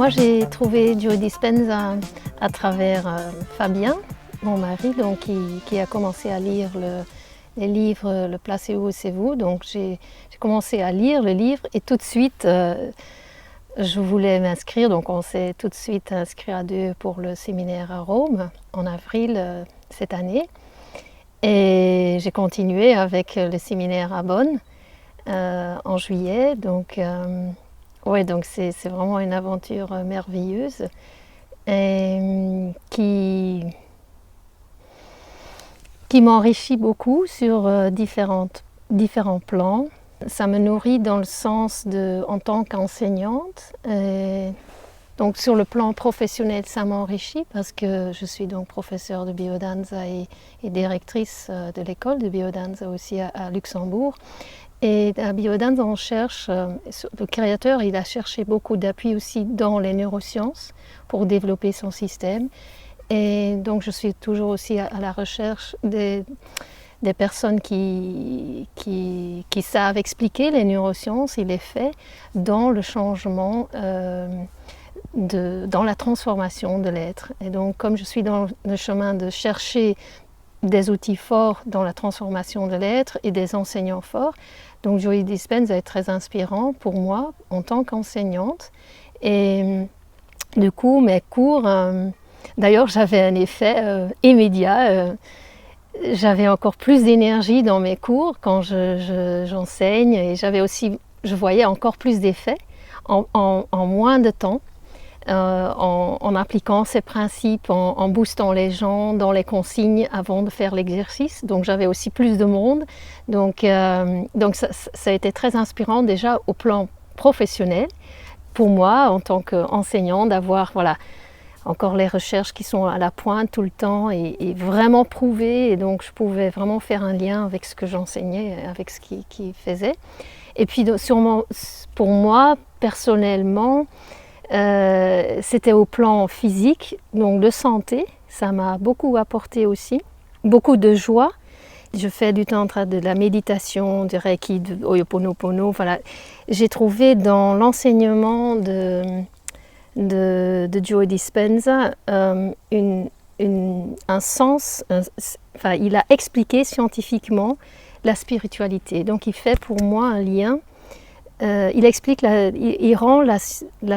Moi, j'ai trouvé Joe Dispenza à travers Fabien, mon mari, donc, qui a commencé à lire les livres Le Placez-vous, c'est vous. Donc j'ai commencé à lire le livre et tout de suite, je voulais m'inscrire. Donc on s'est tout de suite inscrit à deux pour le séminaire à Rome en avril cette année. Et j'ai continué avec le séminaire à Bonn en juillet. Donc ouais, donc c'est vraiment une aventure merveilleuse et qui m'enrichit beaucoup sur différents plans. Ça me nourrit dans le sens en tant qu'enseignante. Donc sur le plan professionnel, ça m'enrichit parce que je suis donc professeure de biodanza et directrice de l'école de biodanza aussi à Luxembourg. Et à biodanza, on cherche, le créateur, il a cherché beaucoup d'appui aussi dans les neurosciences pour développer son système. Et donc je suis toujours aussi à la recherche des personnes qui savent expliquer les neurosciences et les faits dans le changement, dans la transformation de l'être. Et donc comme je suis dans le chemin de chercher des outils forts dans la transformation de l'être et des enseignants forts, donc Joe Dispenza est très inspirant pour moi en tant qu'enseignante. Et du coup, mes cours, d'ailleurs j'avais un effet immédiat. J'avais encore plus d'énergie dans mes cours quand j'enseigne et je voyais encore plus d'effets en moins de temps. En appliquant ces principes, en boostant les gens dans les consignes avant de faire l'exercice. Donc j'avais aussi plus de monde. Donc ça a été très inspirant déjà au plan professionnel pour moi en tant qu'enseignant d'avoir encore les recherches qui sont à la pointe tout le temps et vraiment prouvées. Et donc je pouvais vraiment faire un lien avec ce que j'enseignais, avec ce qu'il faisait. Et puis sûrement pour moi personnellement, c'était au plan physique, donc de santé, ça m'a beaucoup apporté aussi, beaucoup de joie. Je fais du tantra, de la méditation, du reiki, de Ho'oponopono. Voilà. J'ai trouvé dans l'enseignement de Joe Dispenza un sens, il a expliqué scientifiquement la spiritualité. Donc il fait pour moi un lien. Il explique, il rend la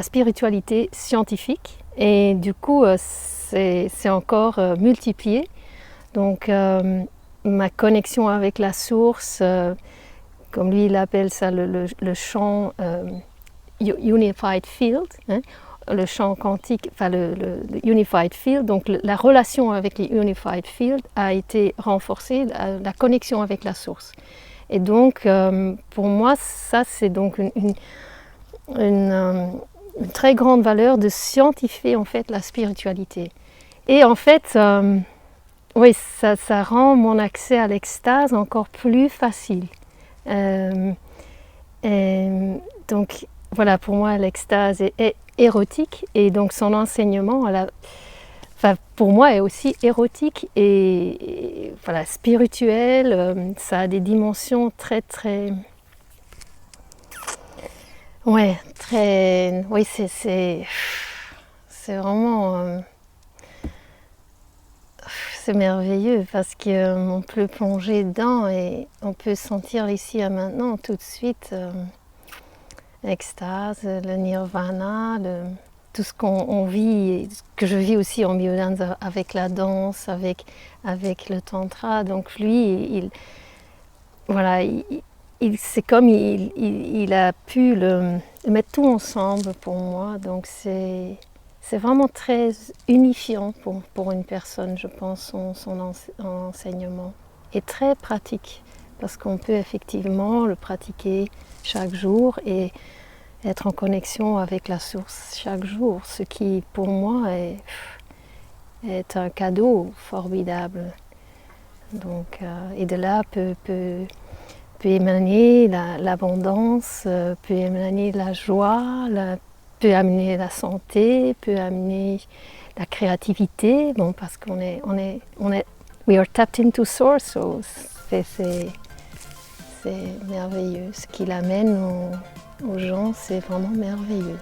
spiritualité scientifique et du coup c'est encore multiplié. Donc ma connexion avec la source, comme lui il appelle ça le champ Unified Field, hein, le champ quantique, le Unified Field, donc la relation avec les Unified Field a été renforcée, la connexion avec la source. Et donc, pour moi, ça, c'est donc une très grande valeur de scientifier en fait la spiritualité. Et en fait, oui, ça rend mon accès à l'extase encore plus facile. Et donc, voilà, pour moi, l'extase est érotique et donc son enseignement, pour moi, est aussi érotique et spirituel. Ça a des dimensions très, très... Ouais, très... Oui, c'est vraiment... c'est merveilleux parce qu'on peut plonger dedans et on peut sentir l'ici et maintenant tout de suite l'extase, le nirvana, tout ce qu'on vit, que je vis aussi en biodanza avec la danse, avec le tantra. Donc lui, c'est comme il a pu mettre tout ensemble pour moi. Donc c'est vraiment très unifiant pour une personne, je pense, son enseignement. Et très pratique, parce qu'on peut effectivement le pratiquer chaque jour et être en connexion avec la source chaque jour, ce qui pour moi est un cadeau formidable. Donc, et de là peut émaner l'abondance, peut émaner la joie, peut amener la santé, peut amener la créativité, parce qu'on we are tapped into source, so c'est merveilleux. Ce qu'il amène aux gens, c'est vraiment merveilleux.